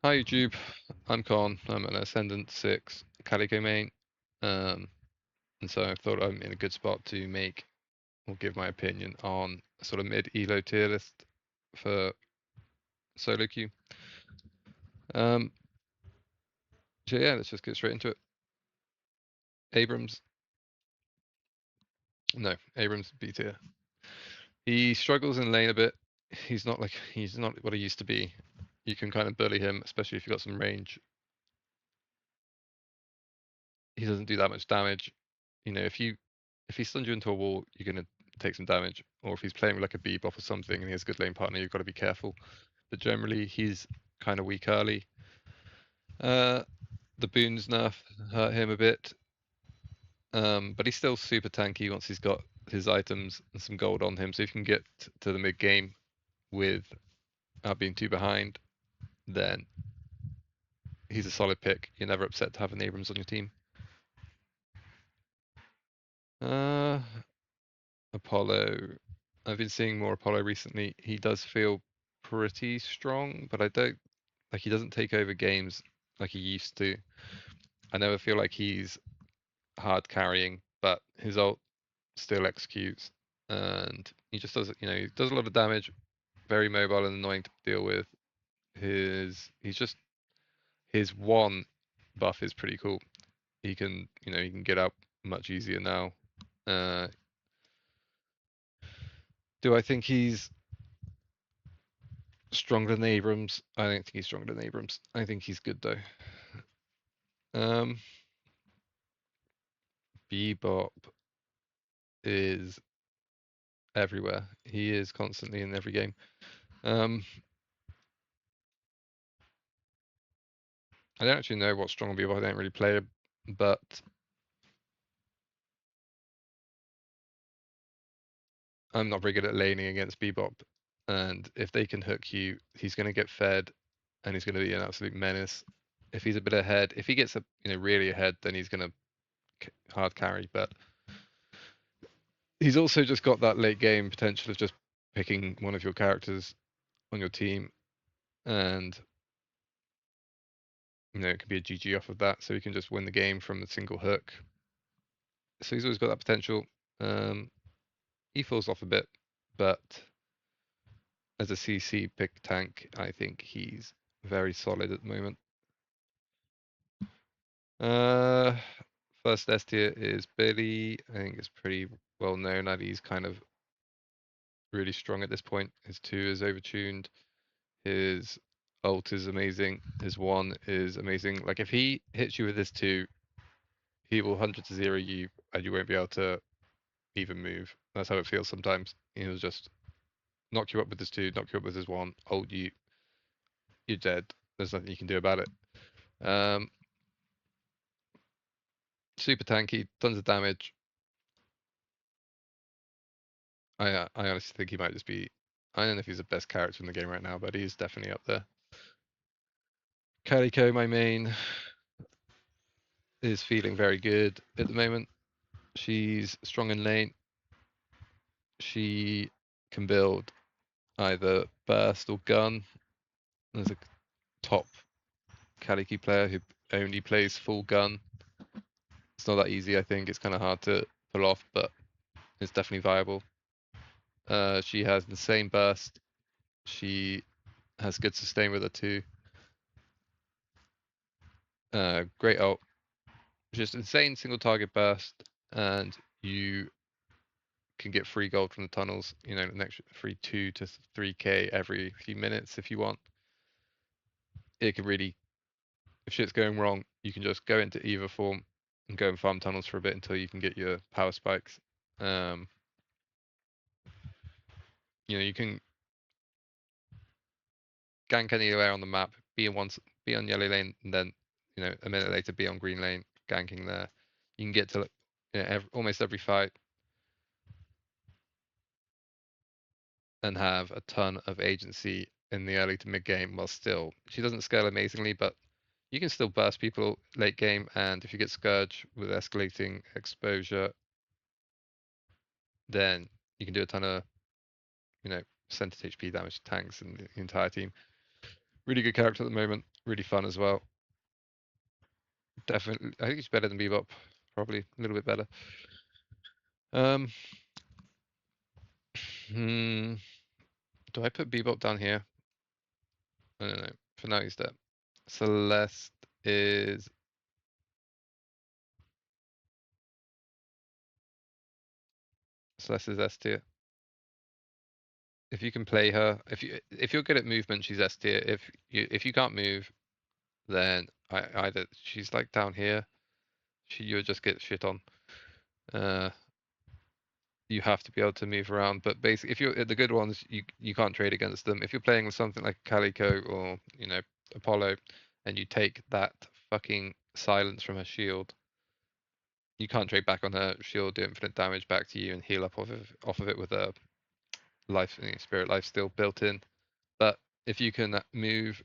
Hi YouTube, I'm Con. I'm an Ascendant VI Calico main, and so I thought I'm in a good spot to make or give my opinion on a sort of mid-elo tier list for solo queue. So yeah, let's just get straight into it. Abrams B tier. He struggles in lane a bit. He's not what he used to be. You can kind of bully him, especially if you've got some range. He doesn't do that much damage. You know, if he stuns you into a wall, you're gonna take some damage. Or if he's playing with like a bebop or something and he has a good lane partner, you've got to be careful. But generally, he's kind of weak early. The boons nerf hurt him a bit, but he's still super tanky once he's got his items and some gold on him. So if you can get to the mid game without being too behind, then he's a solid pick. You're never upset to have an Abrams on your team. Apollo. I've been seeing more Apollo recently. He does feel pretty strong, but I don't like he doesn't take over games like he used to. I never feel like he's hard carrying, but his ult still executes, and he just does he does a lot of damage. Very mobile and annoying to deal with. His one buff is pretty cool. He can he can get up much easier now. Do I think he's stronger than Abrams? I don't think he's stronger than Abrams. I think he's good though. Bebop is everywhere. He is constantly in every game. I don't actually know what's strong on Bebop. I don't really play it, but I'm not very good at laning against Bebop. And if they can hook you, he's going to get fed, and he's going to be an absolute menace. If he's a bit ahead, if he gets really ahead, then he's going to hard carry. But he's also just got that late game potential of just picking one of your characters on your team, and it could be a GG off of that. So he can just win the game from a single hook. So he's always got that potential. He falls off a bit, but as a CC pick tank, I think he's very solid at the moment. First S tier is Billy. I think it's pretty well known that he's kind of really strong at this point. His 2 is overtuned. His ult is amazing. His 1 is amazing. Like if he hits you with his 2, he will 100 to 0 you, and you won't be able to even move. That's how it feels sometimes. He'll just knock you up with his 2, knock you up with his 1, ult you, you're dead. There's nothing you can do about it. Super tanky, tons of damage. I honestly think he might just be. I don't know if he's the best character in the game right now, but he's definitely up there. Calico, my main, is feeling very good at the moment. She's strong in lane. She can build either burst or gun. There's a top Calico player who only plays full gun. It's not that easy, I think. It's kind of hard to pull off, but it's definitely viable. She has the same burst. She has good sustain with her too. Great ult. Just insane single target burst, and you can get free gold from the tunnels. An extra free 2 to 3k every few minutes if you want. It can really, if shit's going wrong, you can just go into either form and go and farm tunnels for a bit until you can get your power spikes. You can gank anywhere on the map, be on yellow lane, and then a minute later be on green lane, ganking there. You can get to almost every fight and have a ton of agency in the early to mid game. While still, she doesn't scale amazingly, but you can still burst people late game. And if you get Scourge with escalating exposure, then you can do a ton of percentage HP damage to tanks and the entire team. Really good character at the moment. Really fun as well. Definitely, I think he's better than Bebop. Probably a little bit better. Um, hmm, do I put Bebop down here? I don't know. For now, he's dead. Celeste is Celeste is S tier. If you can play her, if you're good at movement, she's S tier. If you can't move, then either she's like down here. You'll just get shit on. Uh, you have to be able to move around. But basically, if you're the good ones, you can't trade against them. If you're playing with something like Calico or Apollo, and you take that fucking silence from her shield, you can't trade back on her shield, do infinite damage back to you, and heal up off of it with a life spirit life still built in. But if you can move,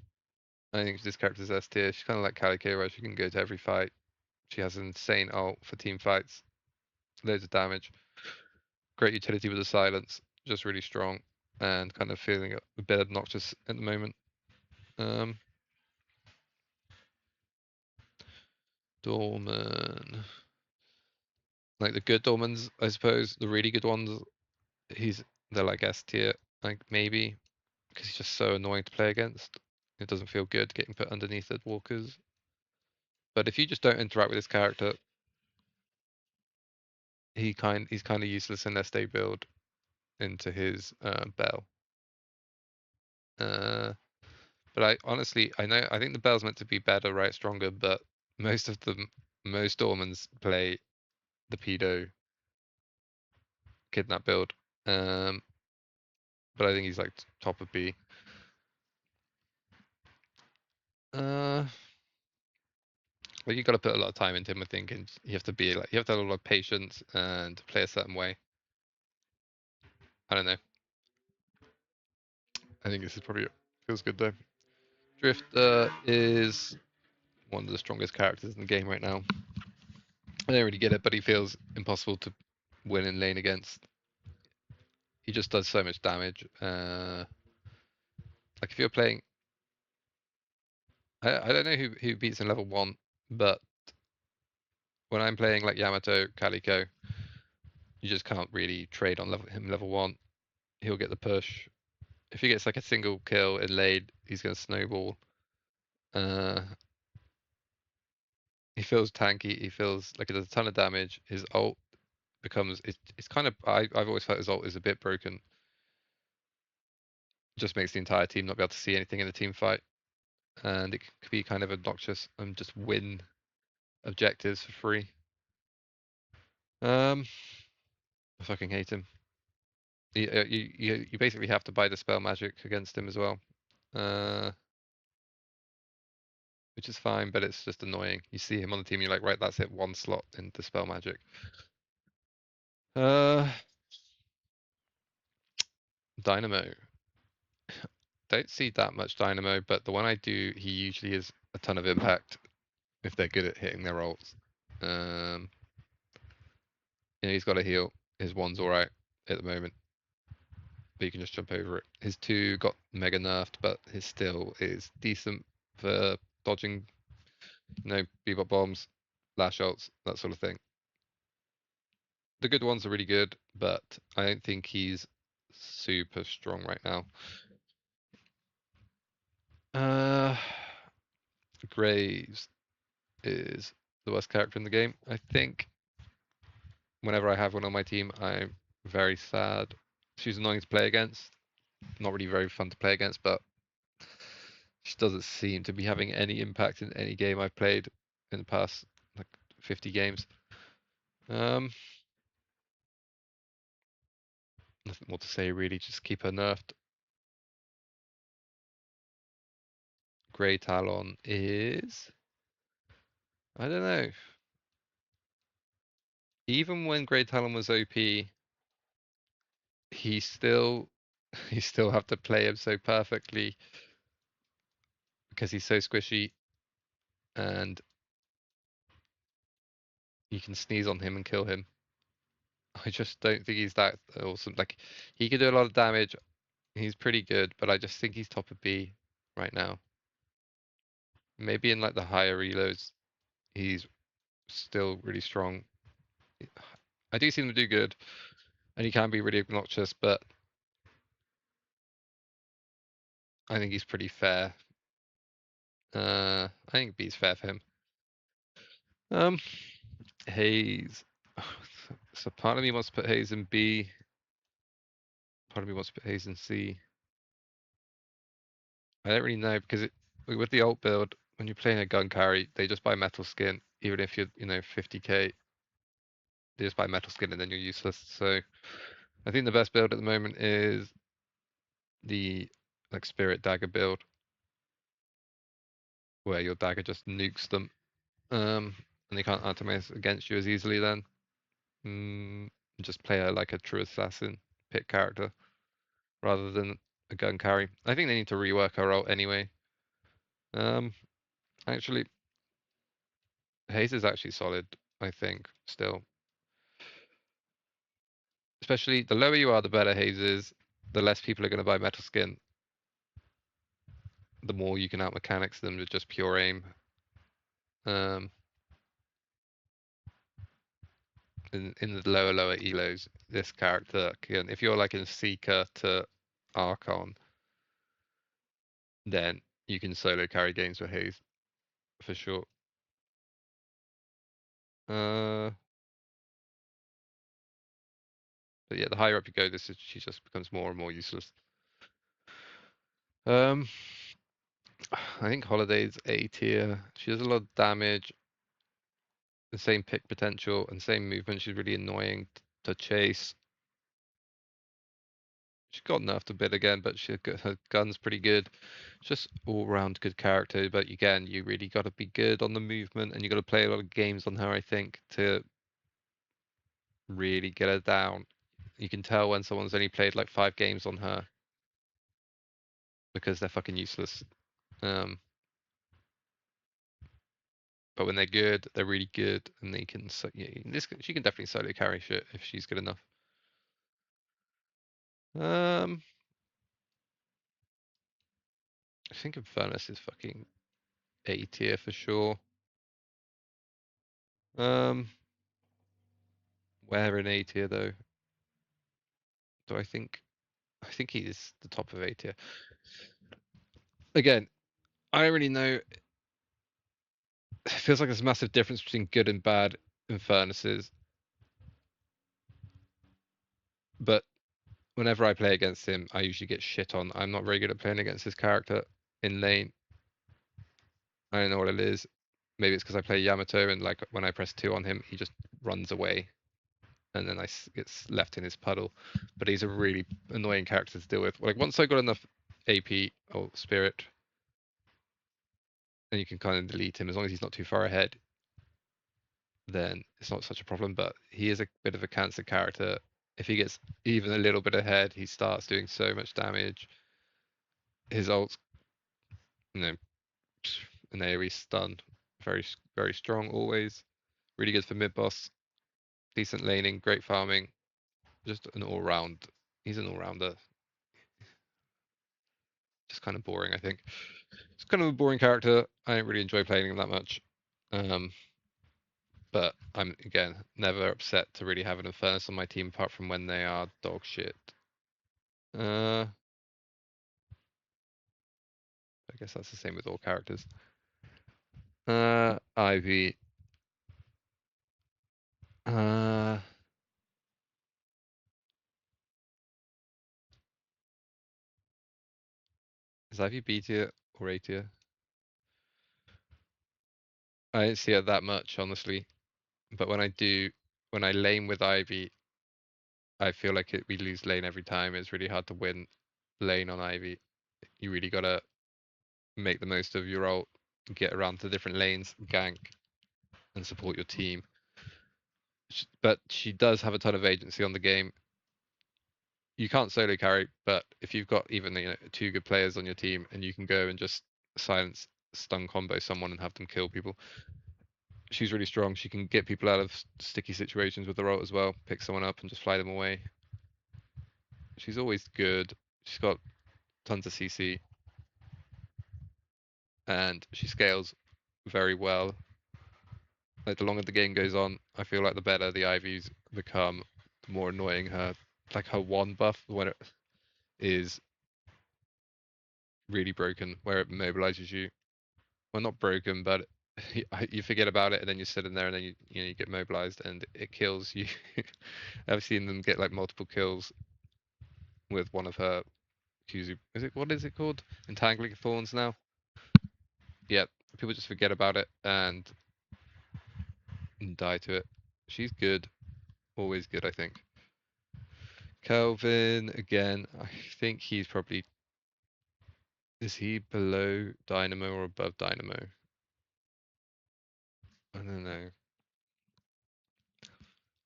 I think this character's S tier. She's kind of like Calico, where she can go to every fight. She has an insane ult for team fights, loads of damage, great utility with the silence, just really strong, and kind of feeling a bit obnoxious at the moment. Um, Dorman, like the good Dormans, I suppose. The really good ones, they're like S tier, like maybe, because he's just so annoying to play against. It doesn't feel good getting put underneath the walkers. But if you just don't interact with this character, he's kind of useless unless they build into his bell. Uh, but I think the bell's meant to be better, right, stronger. But most Dormans play the pedo kidnap build. Um, but I think he's like top of B. Well, you got to put a lot of time into him. I think, and you have to have a lot of patience and play a certain way. I don't know. I think this is probably feels good though. Drifter is one of the strongest characters in the game right now. I don't really get it, but he feels impossible to win in lane against. He just does so much damage. Like if you're playing, I don't know who beats in level 1, but when I'm playing like Yamato, Calico, you just can't really trade on level 1. He'll get the push. If he gets like a single kill in lane, he's gonna snowball. Uh, he feels tanky. He feels like it does a ton of damage. His ult it's kind of I've always felt his ult is a bit broken. Just makes the entire team not be able to see anything in the team fight, and it could be kind of obnoxious and just win objectives for free. I fucking hate him. You basically have to buy the spell magic against him as well, uh, which is fine, but it's just annoying. You see him on the team, you're like, right, that's it, one slot into spell magic. Dynamo. Don't see that much Dynamo, but the one I do, he usually is a ton of impact if they're good at hitting their ults. Um, he's got a heal. His one's alright at the moment, but you can just jump over it. His 2 got mega nerfed, but his still is decent for dodging, bebop bombs, lash ults, that sort of thing. The good ones are really good, but I don't think he's super strong right now. Uh, Graves is the worst character in the game. I think whenever I have one on my team, I'm very sad. She's annoying to play against. Not really very fun to play against, but she doesn't seem to be having any impact in any game I've played in the past like 50 games. Nothing more to say really. Just keep her nerfed. Grey Talon is, I don't know. Even when Grey Talon was OP, he still you still have to play him so perfectly because he's so squishy, and you can sneeze on him and kill him. I just don't think he's that awesome. Like he can do a lot of damage. He's pretty good, but I just think he's top of B right now. maybe in like the higher reloads, he's still really strong. I do see him do good, and he can be really obnoxious, but I think he's pretty fair. I think B's fair for him. Um, Hayes. So part of me wants to put Hayes in B. Part of me wants to put Hayes in C. I don't really know because with the alt build, when you're playing a gun carry, they just buy metal skin. Even if you're 50k, they just buy metal skin and then you're useless. So I think the best build at the moment is the like spirit dagger build, where your dagger just nukes them, and they can't atomize against you as easily. Then just play like a true assassin pick character rather than a gun carry. I think they need to rework her ult anyway. Actually, Hayes is actually solid. I think still, especially the lower you are, the better Hayes is. The less people are going to buy metal skin. The more you can out mechanics them with just pure aim. Um, in the lower elos, this character can, if you're like in Seeker to Archon, then you can solo carry games with Hayes for sure. But yeah, the higher up you go, she just becomes more and more useless. I think Holiday's A tier. She does a lot of damage, the same pick potential and same movement. She's really annoying to chase. She got nerfed a bit again, but her gun's pretty good. Just all round good character. But again, you really got to be good on the movement, and you got to play a lot of games on her, I think, to really get her down. You can tell when someone's only played like 5 games on her because they're fucking useless. But when they're good, they're really good, and they can. She can definitely solo carry shit if she's good enough. I think Infernus is fucking A tier for sure. Where in A tier though? Do I think? I think he is the top of A tier. Again, I don't really know. It feels like there's a massive difference between good and bad Infernuses. But whenever I play against him, I usually get shit on. I'm not very good at playing against his character in lane. I don't know what it is. Maybe it's because I play Yamato and like when I press 2 on him, he just runs away. And then I get left in his puddle. But he's a really annoying character to deal with. Like once I got enough AP or spirit, and you can kind of delete him as long as he's not too far ahead, then it's not such a problem. But he is a bit of a cancer character. If he gets even a little bit ahead, he starts doing so much damage. His ult's, an AoE stun, very very strong always. Really good for mid boss. Decent laning, great farming. Just an all round. He's an all rounder. Just kind of boring, I think. It's kind of a boring character. I don't really enjoy playing him that much. But I'm again never upset to really have an Infernus on my team apart from when they are dog shit. I guess that's the same with all characters. Ivy. Is Ivy B tier or A tier? I don't see it that much, honestly. But when I do, when I lane with Ivy, I feel like we lose lane every time. It's really hard to win lane on Ivy. You really gotta make the most of your ult, get around to different lanes, gank, and support your team. But she does have a ton of agency on the game. You can't solo carry, but if you've got even 2 good players on your team and you can go and just silence stun combo someone and have them kill people, she's really strong. She can get people out of sticky situations with the ult as well, pick someone up and just fly them away. She's always good. She's got tons of CC. and she scales very well. Like the longer the game goes on, I feel like the better the Ivies become, the more annoying her. Like her one buff when it is really broken, where it mobilizes you. Well, not broken, but you forget about it, and then you're sitting there, and then you get mobilized, and it kills you. I've seen them get like multiple kills with one of her Kuzu. What is it called? Entangling Thorns now. Yeah, people just forget about it and die to it. She's good, always good, I think. Kelvin again. I think he's probably. Is he below Dynamo or above Dynamo? I don't know.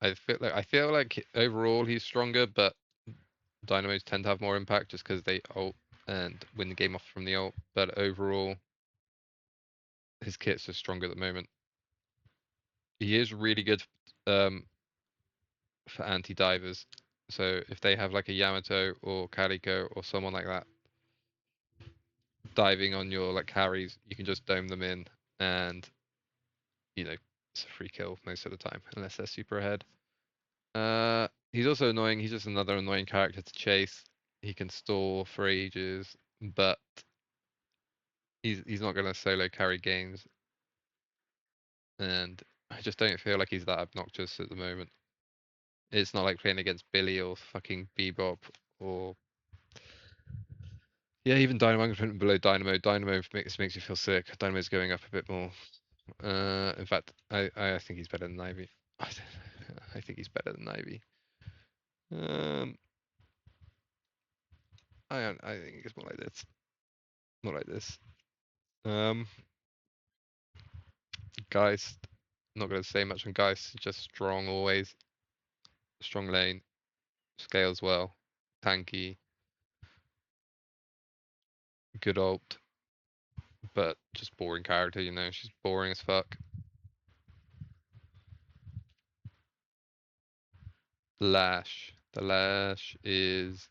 I feel like overall he's stronger, but Dynamos tend to have more impact just because they ult and win the game off from the ult. But overall, his kits are stronger at the moment. He is really good for anti-divers. So if they have like a Yamato or Kaliko or someone like that diving on your like carries, you can just dome them in, and it's a free kill most of the time unless they're super ahead. He's also annoying. He's just another annoying character to chase. He can stall for ages, but he's not going to solo carry games, and I just don't feel like he's that obnoxious at the moment. It's not like playing against Billy or fucking Bebop or even Dynamo. I'm gonna put him below Dynamo. Dynamo makes you feel sick. Dynamo's going up a bit more. In fact, I think he's better than Ivy. I think he's better than Ivy. I think it's more like this. More like this. Geist. Not gonna say much on Geist. Just strong always. Strong lane. Scales well. Tanky. Good ult. But just boring character, she's boring as fuck. Lash. The Lash is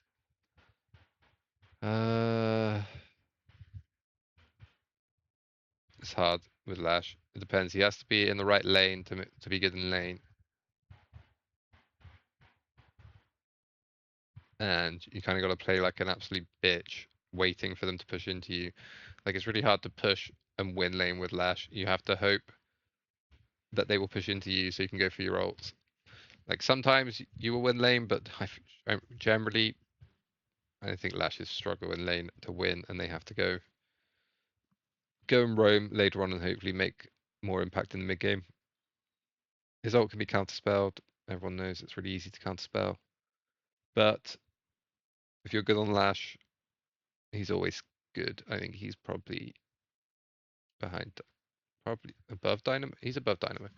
it's hard with Lash. It depends. He has to be in the right lane to be good in lane. And you kind of got to play like an absolute bitch, waiting for them to push into you. Like it's really hard to push and win lane with Lash. You have to hope that they will push into you so you can go for your ults. Like sometimes you will win lane, but generally I think Lashes struggle in lane to win, and they have to go and roam later on and hopefully make more impact in the mid game. His ult can be counterspelled. Everyone knows it's really easy to counterspell. But if you're good on Lash, he's always good. I think he's probably above Dynamo. He's above Dynamo.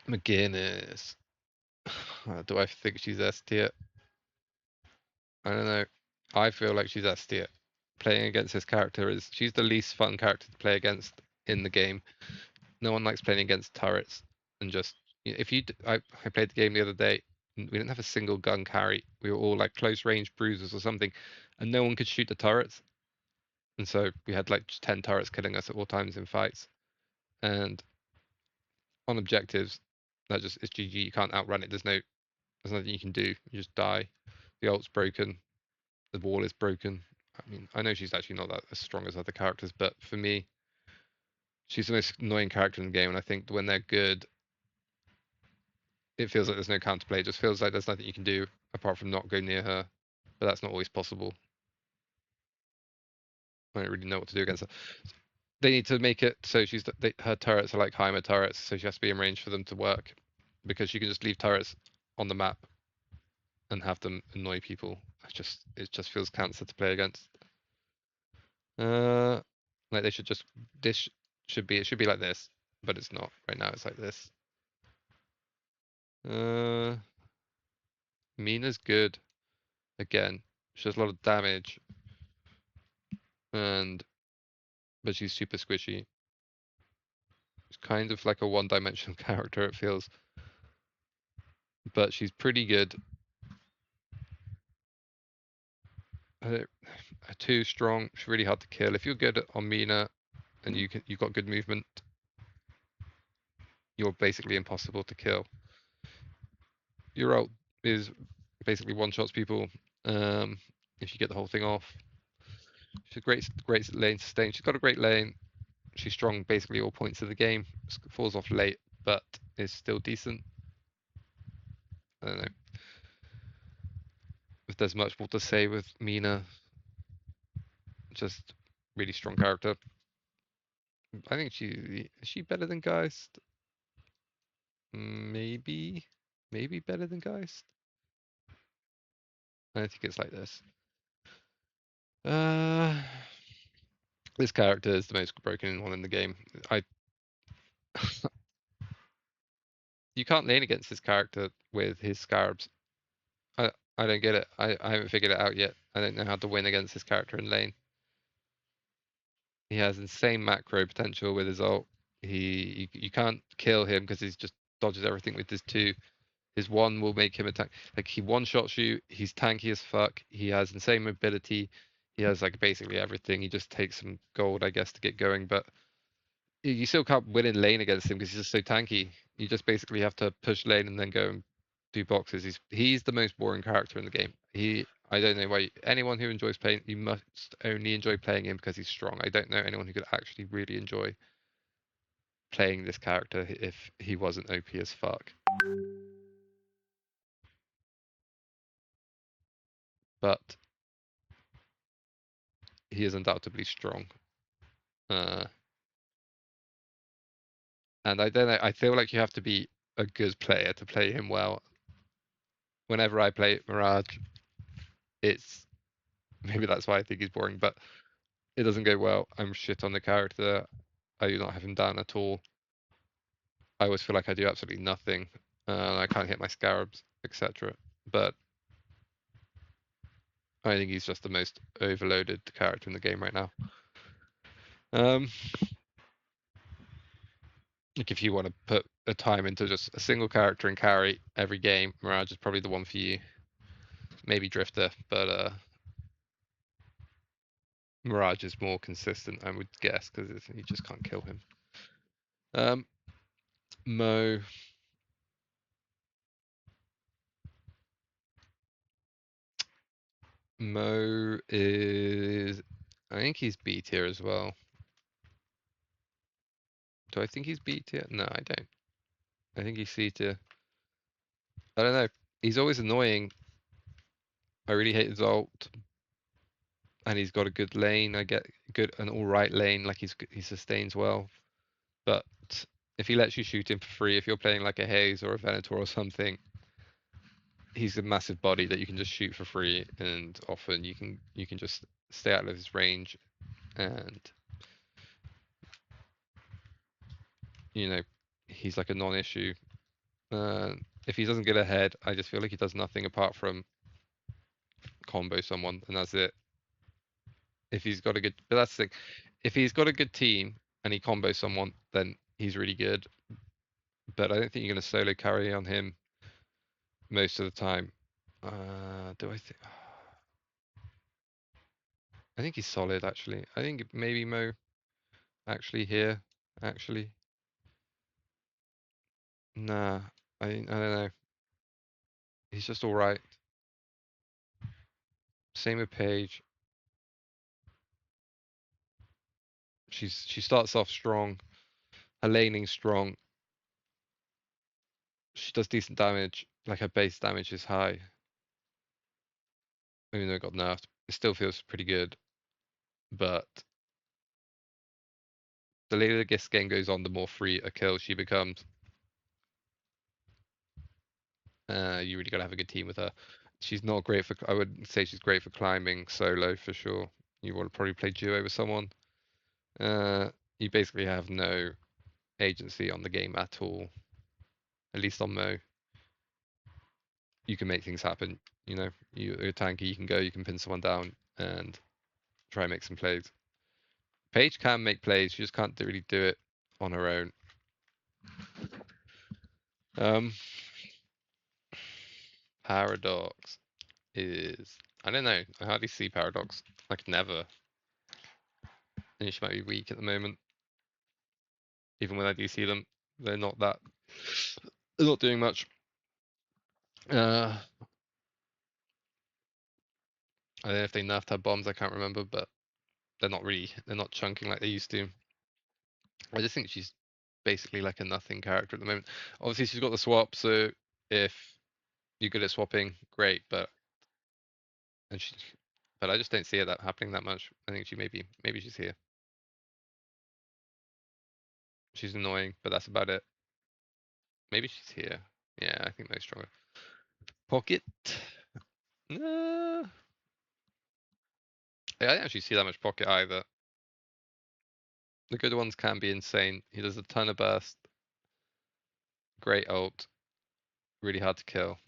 McGinnis. Do I think she's S tier? I don't know. I feel like she's S tier. Playing against this character she's the least fun character to play against in the game. No one likes playing against turrets, and just if you I played the game the other day. We didn't have a single gun carry. We were all like close range bruisers or something, and no one could shoot the turrets. And so we had like 10 turrets killing us at all times in fights. And on objectives, that just it's GG. You can't outrun it. There's nothing you can do. You just die. The ult's broken. The wall is broken. I mean, I know she's actually not that as strong as other characters, but for me, she's the most annoying character in the game. And I think when they're good, it feels like there's no counterplay. It just feels like there's nothing you can do apart from not go near her. But that's not always possible. I don't really know what to do against her. They need to make it so her turrets are like Heimer turrets, so she has to be in range for them to work, because she can just leave turrets on the map and have them annoy people. It just feels cancer to play against. Like they should just it should be like this, but it's not. Right now it's like this. Mina's good. Again, she does a lot of damage, but she's super squishy. It's kind of like a one-dimensional character, it feels. But she's pretty good. too strong. She's really hard to kill. If you're good on Mina and you've got good movement, you're basically impossible to kill. Your ult is basically one-shots people if you get the whole thing off. She's a great lane sustain. She's got a great lane. She's strong basically all points of the game. Falls off late, but is still decent. I don't know if there's much more to say with Mina. Just really strong character. I think is she better than Geist? Maybe better than Geist. I don't think it's like this. This character is the most broken one in the game. You can't lane against this character with his scarabs. I don't get it. I haven't figured it out yet. I don't know how to win against this character in lane. He has insane macro potential with his ult. You can't kill him because he just dodges everything with his 2. His 1 will make him attack. Like he one-shots you. He's tanky as fuck. He has insane mobility. He has like basically everything. He just takes some gold, I guess, to get going. But you still can't win in lane against him because he's just so tanky. You just basically have to push lane and then go and do boxes. He's the most boring character in the game. I don't know why anyone who enjoys playing, you must only enjoy playing him because he's strong. I don't know anyone who could actually really enjoy playing this character if he wasn't OP as fuck. But he is undoubtedly strong. And I don't know, I feel like you have to be a good player to play him well. Whenever I play Mirage, maybe that's why I think he's boring, but it doesn't go well. I'm shit on the character. I do not have him down at all. I always feel like I do absolutely nothing. I can't hit my scarabs, etc. But I think he's just the most overloaded character in the game right now. Like if you want to put a time into just a single character and carry every game, Mirage is probably the one for you. Maybe Drifter, but Mirage is more consistent, I would guess, because you just can't kill him. Mo. Mo is, I think he's B tier as well. Do I think he's B tier? No, I don't. I think he's C tier. I don't know. He's always annoying. I really hate his ult. And he's got a good lane. I get an alright lane, like he sustains well. But if he lets you shoot him for free, if you're playing like a Haze or a Venator or something, he's a massive body that you can just shoot for free, and often you can just stay out of his range, and he's like a non-issue. If he doesn't get ahead, I just feel like he does nothing apart from combo someone, and that's it. If he's got a good, but that's the thing. If he's got a good team and he combos someone, then he's really good. But I don't think you're going to solo carry on him most of the time. Do I think? I think he's solid actually. I think maybe Mo actually here. Actually, nah. I don't know. He's just all right. Same with Paige. She starts off strong. Her laning's strong. She does decent damage. Like her base damage is high. Even though it got nerfed, it still feels pretty good. But the later this game goes on, the more free a kill she becomes. You really gotta have a good team with her. She's not great for. I would say she's great for climbing solo for sure. You want to probably play duo with someone. You basically have no agency on the game at all. At least on Mo, you can make things happen. You're tanky. You can go. You can pin someone down and try and make some plays. Paige can make plays. She just can't really do it on her own. Paradox is I don't know. I hardly see Paradox. Like never. I think she might be weak at the moment. Even when I do see them, they're not that. They're not doing much. I don't know if they nerfed her bombs. I can't remember, but they're not really. They're not chunking like they used to. I just think she's basically like a nothing character at the moment. Obviously, she's got the swap, so if you're good at swapping, great. But and she, but I just don't see it that happening that much. I think she maybe she's here. She's annoying, but that's about it. Maybe she's here. Yeah, I think they're stronger. Pocket. Yeah, I don't actually see that much pocket either. The good ones can be insane. He does a ton of burst. Great ult. Really hard to kill.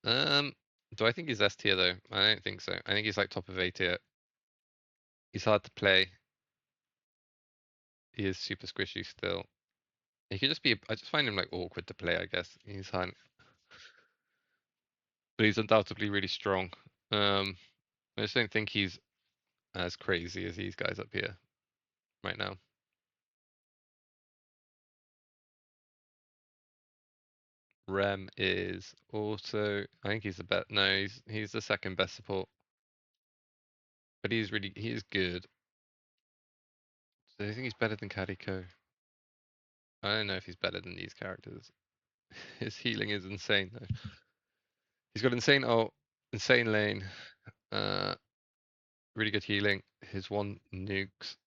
Do I think he's S tier though? I don't think so. I think he's like top of A tier. He's hard to play. He is super squishy still. He could just be. I just find him like awkward to play. I guess he's hard, but he's undoubtedly really strong. I just don't think he's as crazy as these guys up here right now. Rem is also. I think he's the best. No, he's the second best support, but he is good. So I think he's better than Kadiko. I don't know if he's better than these characters. His healing is insane though. He's got insane ult, insane lane, uh, really good healing. His one nukes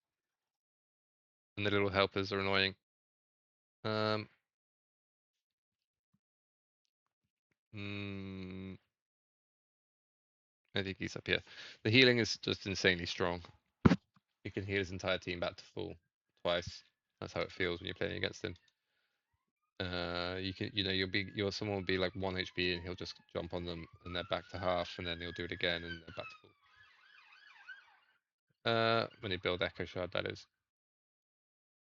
and the little helpers are annoying. Um, mm, I think he's up here. The healing is just insanely strong. He can heal his entire team back to full twice. That's how it feels when you're playing against him. You can, someone will be like 1 HP and he'll just jump on them and they're back to half, and then he'll do it again and they're back to full. When you build Echo Shard, that is.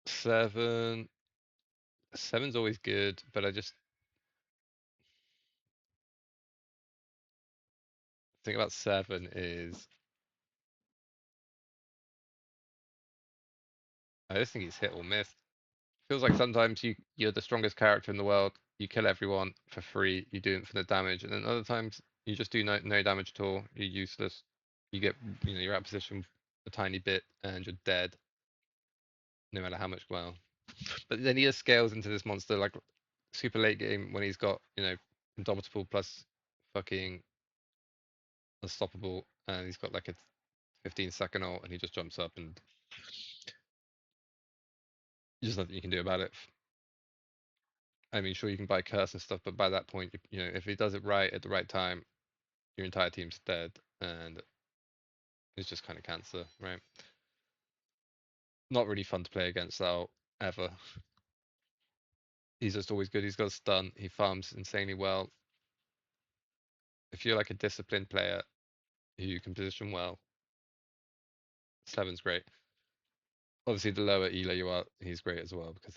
7. 7's always good, but I just think about 7 is I just think he's hit or miss. Feels like sometimes you're the strongest character in the world, you kill everyone for free, you do infinite damage, and then other times you just do no damage at all, you're useless. You get you're out of position a tiny bit and you're dead. No matter how much well. But then he just scales into this monster like super late game when he's got, indomitable plus fucking unstoppable, and he's got like a 15-second ult and he just jumps up and there's nothing you can do about it. I mean, sure, you can buy curse and stuff, but by that point, if he does it right at the right time, your entire team's dead, and it's just kind of cancer, right? Not really fun to play against though, ever. He's just always good. He's got a stun. He farms insanely well. If you're like a disciplined player who can position well, 7's great. Obviously, the lower elo you are, he's great as well because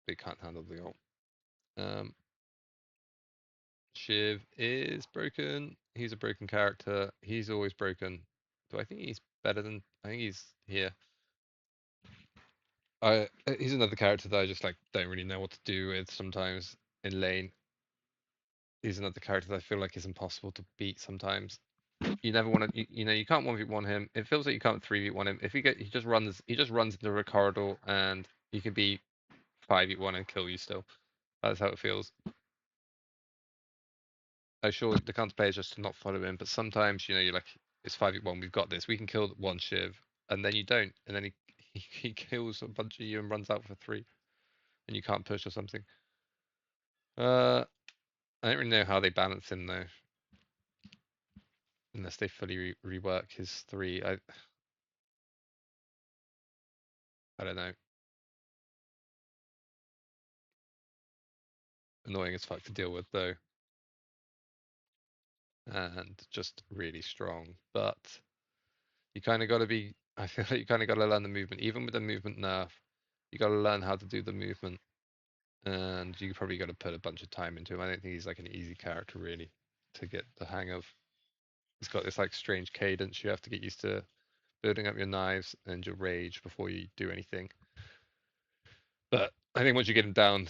they can't handle the ult. Shiv is broken. He's a broken character. He's always broken. Do I think he's better than? I think he's here. He's another character that I just like don't really know what to do with sometimes in lane. He's another character that I feel like is impossible to beat sometimes. You never want to, you can't 1v1 him. It feels like you can't 3v1 him. If he just runs into a corridor and he can be 5v1 and kill you still. That's how it feels. I'm sure the counter play is just to not follow him, but sometimes you're like, it's 5v1, we've got this. We can kill one Shiv, and then you don't, and then he kills a bunch of you and runs out for 3, and you can't push or something. I don't really know how they balance him though, unless they fully rework his 3. I don't know. Annoying as fuck to deal with though, and just really strong. But you kind of got to be. I feel like you kind of got to learn the movement, even with the movement nerf. You got to learn how to do the movement, and you probably got to put a bunch of time into him. I don't think he's like an easy character really. to get the hang of. It's got this like strange cadence you have to get used to building up your knives and your rage before you do anything. But I think once you get him down,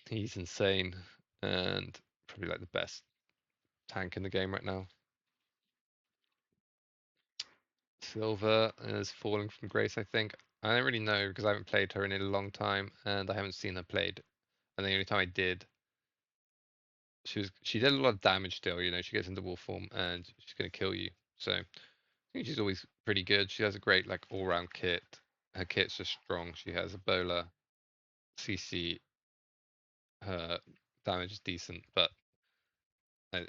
he's insane and probably like the best tank in the game right now. Silver is falling from grace, I think. I don't really know because I haven't played her in a long time and I haven't seen her played. And the only time I did, she did a lot of damage still. You know, she gets into wolf form and she's gonna kill you. So I think she's always pretty good. She has a great like all-round kit. Her kit's just strong. She has a bowler, CC. Her damage is decent, but they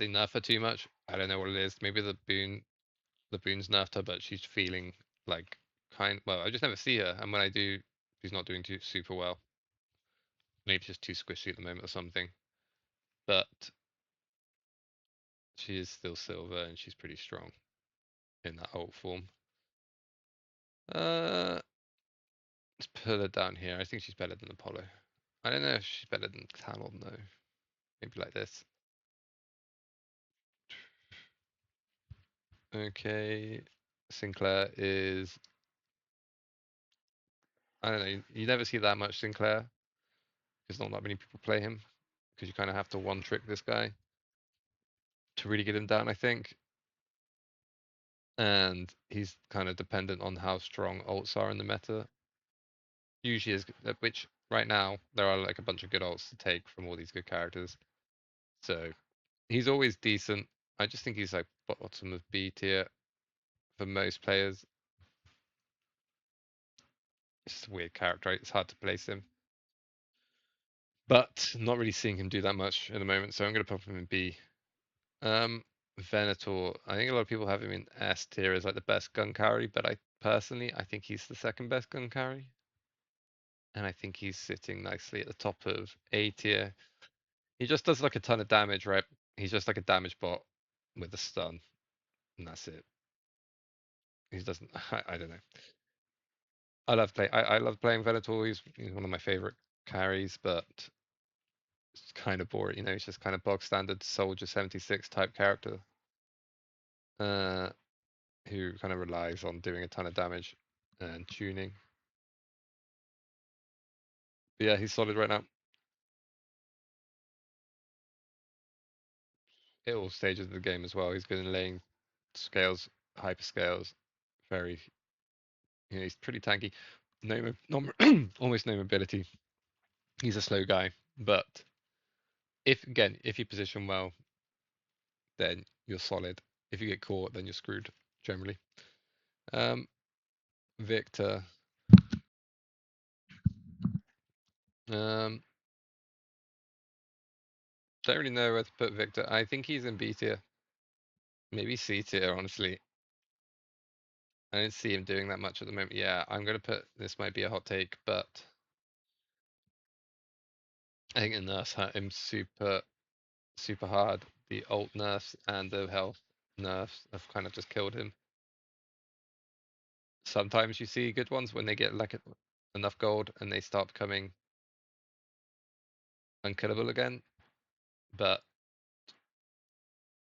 nerf her too much. I don't know what it is. Maybe the boon's nerfed her, but she's feeling like well, I just never see her, and when I do, she's not doing too super well. Maybe she's too squishy at the moment or something. But she is still silver, and she's pretty strong in that old form. Let's put her down here. I think she's better than Apollo. I don't know if she's better than Talon though. Maybe like this. Okay, Sinclair is. I don't know. You never see that much Sinclair because not that many people play him because you kind of have to one trick this guy to really get him down, I think. And he's kind of dependent on how strong ults are in the meta. Usually is, which right now there are like a bunch of good ults to take from all these good characters. So he's always decent. I just think he's like bottom of B tier for most players. It's just a weird character. It's hard to place him. But not really seeing him do that much at the moment, so I'm going to put him in B. Venator, I think a lot of people have him in S tier as like the best gun carry, but I think he's the second best gun carry. And I think he's sitting nicely at the top of A tier. He just does like a ton of damage, right? He's just like a damage bot with a stun, and that's it. He doesn't. I don't know. I love playing Venator. He's one of my favorite carries, but it's kind of boring. You know, he's just kind of bog standard soldier 76 type character, uh, who kind of relies on doing a ton of damage and tuning. But yeah, he's solid right now. At all stages of the game as well. He's good in laying scales, hyper scales, very. You know, he's pretty tanky. Almost no mobility. He's a slow guy, but if you position well, then you're solid. If you get caught, then you're screwed generally. Um, Victor. Um, don't really know where to put Victor. I think he's in B tier, maybe C tier. Honestly, I didn't see him doing that much at the moment. Yeah, I'm gonna put this. Might be a hot take, but I think the nerfs hurt him super hard. The ult nerfs and the health nerfs have kind of just killed him. Sometimes you see good ones when they get like enough gold and they start becoming unkillable again. But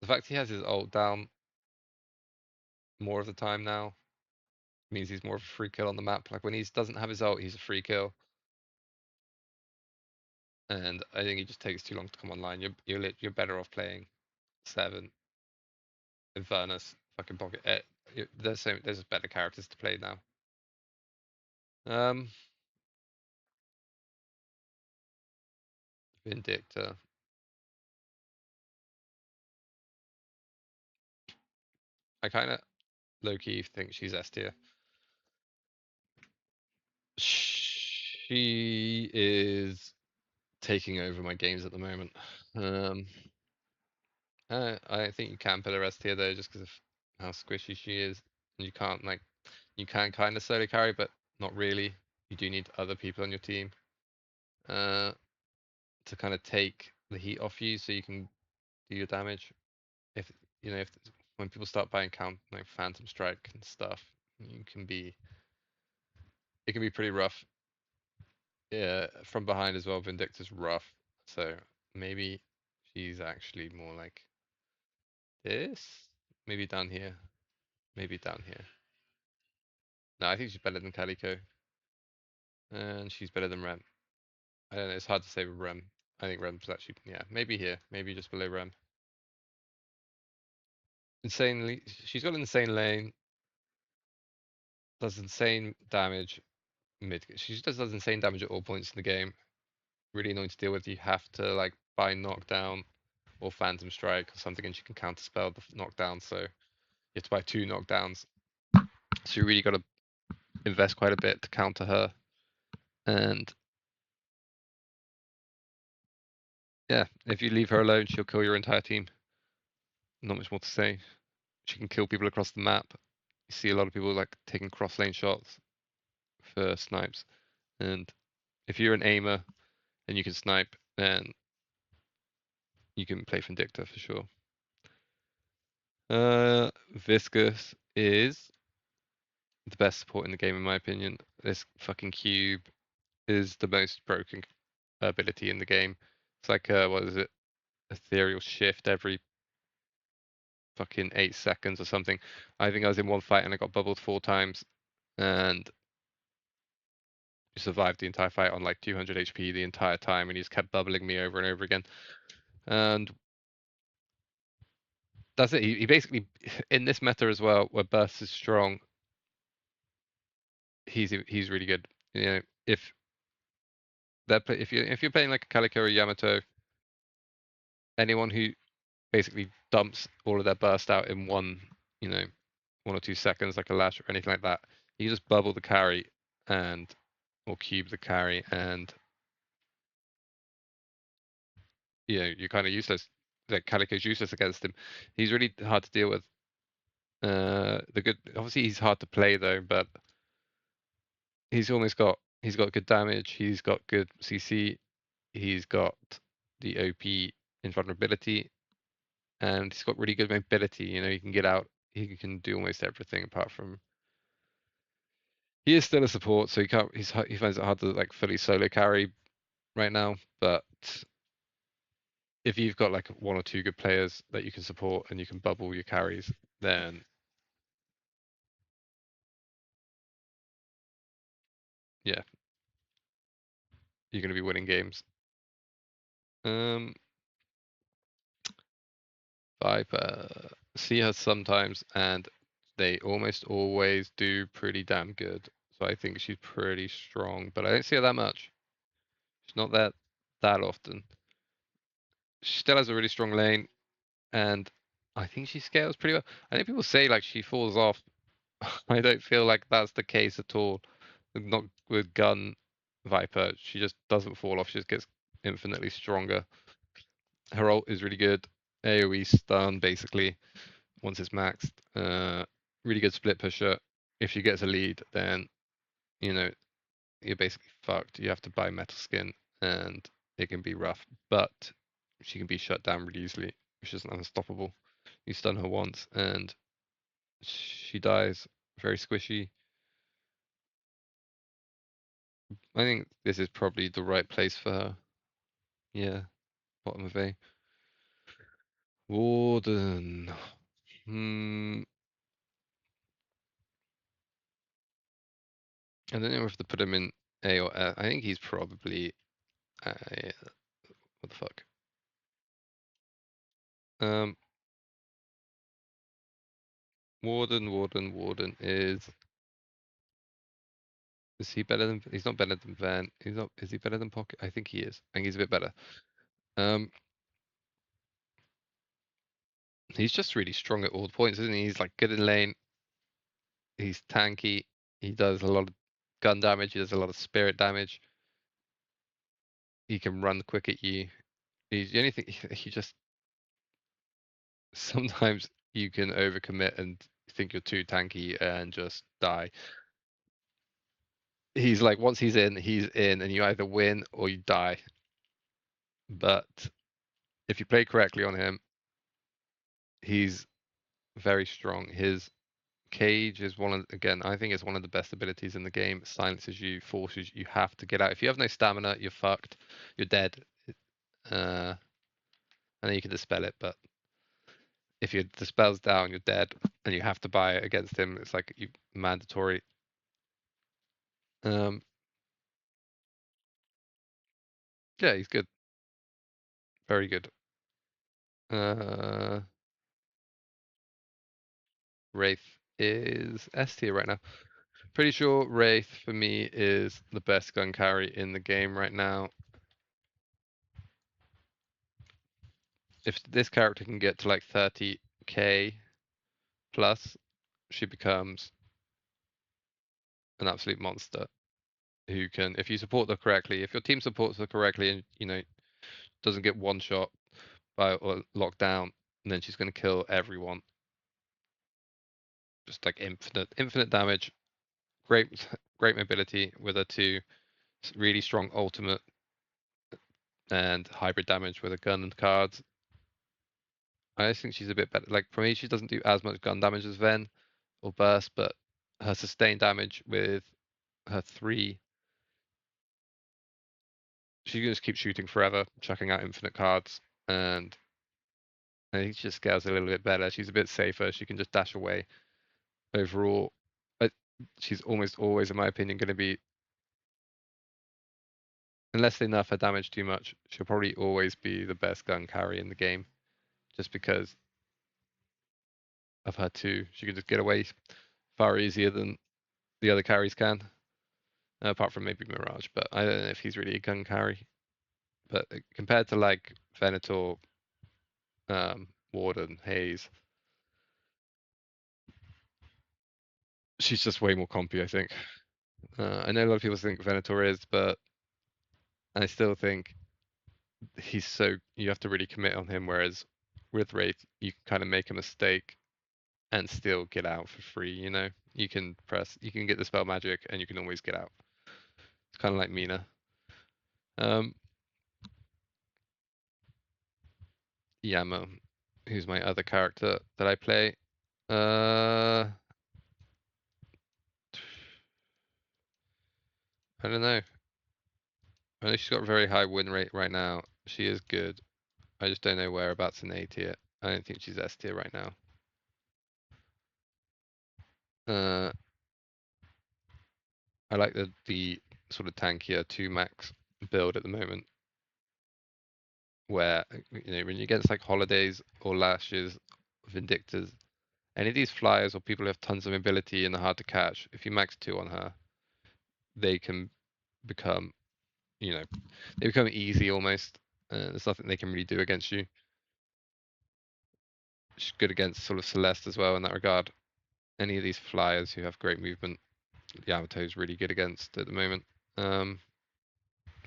the fact he has his ult down more of the time now means he's more of a free kill on the map. Like when he doesn't have his ult, he's a free kill. And I think he just takes too long to come online. You're better off playing 7, Infernus, fucking Pocket. There's better characters to play now. Vindictor. I kind of low-key think she's S tier. She is taking over my games at the moment. I think you can put her S tier though, just because of how squishy she is. And you can kind of solo carry, but not really. You do need other people on your team to kind of take the heat off you, so you can do your damage. If when people start buying like Phantom Strike and stuff, it can be pretty rough. Yeah, from behind as well. Vindictor's rough, so maybe she's actually more like this. Maybe down here. Maybe down here. No, I think she's better than Calico. And she's better than Rem. I don't know, it's hard to say with Rem. I think Rem's actually, yeah, maybe here. Maybe just below Rem. Insanely, she's got an insane lane. Does insane damage mid. She just does insane damage at all points in the game. Really annoying to deal with. You have to like buy knockdown or phantom strike or something, and she can counterspell the knockdown. So you have to buy 2 knockdowns. So you really got to invest quite a bit to counter her. And yeah, if you leave her alone, she'll kill your entire team. Not much more to say. She can kill people across the map. You see a lot of people like taking cross lane shots for snipes. And if you're an aimer and you can snipe, then you can play Vindicta for sure. Viscous is the best support in the game in my opinion. This fucking cube is the most broken ability in the game. It's like what is it? Ethereal shift every fucking 8 seconds or something. I think I was in one fight and I got bubbled 4 times and survived the entire fight on like 200 HP the entire time, and he just kept bubbling me over and over again. And that's it. He basically, in this meta as well, where burst is strong, he's really good. You know, if you're playing like a Calico or Yamato, anyone who basically dumps all of their burst out in one, 1 or 2 seconds, like a lash or anything like that, you just bubble the carry and or cube the carry, and you're kind of useless. Like Calico's useless against him. He's really hard to deal with. Obviously he's hard to play though, but he's got good damage. He's got good CC. He's got the OP invulnerability, and he's got really good mobility. He can get out. He can do almost everything apart from. He is still a support, so he can't. He finds it hard to like fully solo carry right now. But if you've got like 1 or 2 good players that you can support and you can bubble your carries, then yeah, you're going to be winning games. Viper, see her sometimes, and they almost always do pretty damn good. So I think she's pretty strong, but I don't see her that much. She's not that often. She still has a really strong lane, and I think she scales pretty well. I know people say like she falls off. I don't feel like that's the case at all. Not with gun Viper. She just doesn't fall off. She just gets infinitely stronger. Her ult is really good. AoE stun basically once it's maxed. Really good split pusher. If she gets a lead, then you're basically fucked. You have to buy metal skin, and it can be rough. But she can be shut down really easily. She's unstoppable. You stun her once, and she dies. Very squishy. I think this is probably the right place for her. Yeah, bottom of A. Warden. I don't know if to put him in A or F. I think he's probably what the fuck? Warden is he better than? He's not better than Van. He's not. Is he better than Pocket? I think he is. I think he's a bit better. He's just really strong at all points, isn't he? He's like good in lane. He's tanky. He does a lot of gun damage. He does a lot of spirit damage. He can run quick at you. He's the only thing. He just sometimes you can overcommit and think you're too tanky and just die. He's like once he's in, and you either win or you die. But if you play correctly on him, he's very strong. His cage is again, I think it's one of the best abilities in the game. It silences you, forces you have to get out. If you have no stamina, you're fucked. You're dead. And then you can dispel it, but if the spell's down, you're dead, and you have to buy it against him. It's like you mandatory. Um, yeah, he's good, very good. Uh, Wraith is S tier right now. Pretty sure Wraith for me is the best gun carry in the game right now. If this character can get to like 30k plus, she becomes an absolute monster who can, if you support her correctly, if your team supports her correctly and, doesn't get one shot by or locked down, and then she's going to kill everyone. Just like infinite damage, great, great mobility with her two, really strong ultimate and hybrid damage with a gun and cards. I just think she's a bit better. Like for me, she doesn't do as much gun damage as Ven or Burst, but her sustained damage with her three, she can just keep shooting forever, chucking out infinite cards, and I think she just scales a little bit better. She's a bit safer. She can just dash away. Overall, I, she's almost always, in my opinion, going to be, unless they nerf her damage too much, she'll probably always be the best gun carry in the game, just because of her two. She can just get away far easier than the other carries can, apart from maybe Mirage. But I don't know if he's really a gun carry. But compared to like Venator, Warden, Hayes, she's just way more compy, I think. I know a lot of people think Venator is, but I still think he's so you have to really commit on him. Whereas with Wraith, you can kind of make a mistake and still get out for free. You can get the spell magic, and you can always get out. It's kind of like Mina. Um, Yama, who's my other character that I play. I don't know. I know she's got a very high win rate right now. She is good. I just don't know whereabouts in A tier. I don't think she's S tier right now. Uh, I like the sort of tankier 2 max build at the moment, where when you're against like Holidays or Lashes, Vindictors, any of these flyers or people who have tons of mobility and are hard to catch, if you max 2 on her, they can become, they become easy almost. There's nothing they can really do against you. She's good against sort of Celeste as well in that regard. Any of these flyers who have great movement, Yamato is really good against at the moment.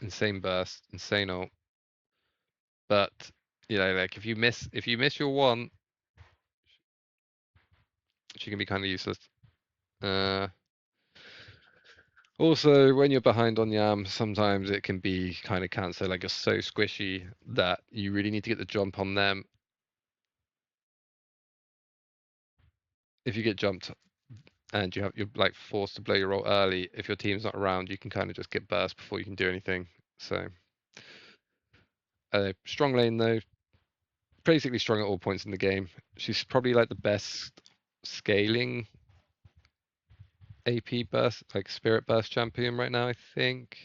Insane burst, insane ult. But like if you miss your one, she can be kind of useless. Also, when you're behind on Yam, sometimes it can be kind of cancer. Like you're so squishy that you really need to get the jump on them. If you get jumped and you're like forced to blow your ult early, if your team's not around, you can kind of just get burst before you can do anything. So, strong lane though, basically strong at all points in the game. She's probably like the best scaling AP burst, like spirit burst champion right now, I think.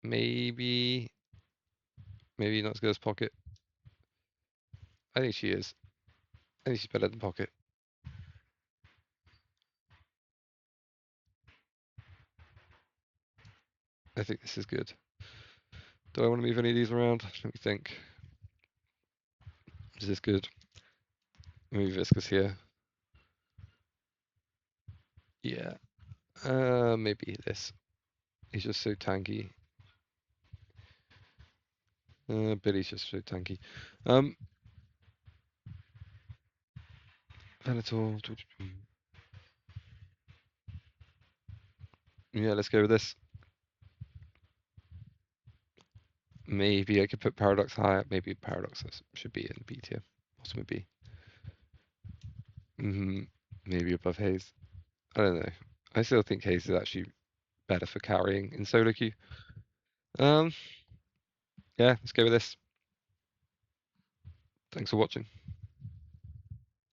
Maybe not as good as Pocket. I think she is. I think she's better than Pocket. I think this is good. Do I want to move any of these around? Let me think. Is this good? Move Viscous here. Yeah. Maybe this. He's just so tanky. Billy's just so tanky. Venator. Yeah, let's go with this. Maybe I could put Paradox higher. Maybe Paradox should be in B tier. Ultimate B. Maybe above Haze. I don't know. I still think Haze is actually better for carrying in solo queue. Yeah, let's go with this. Thanks for watching.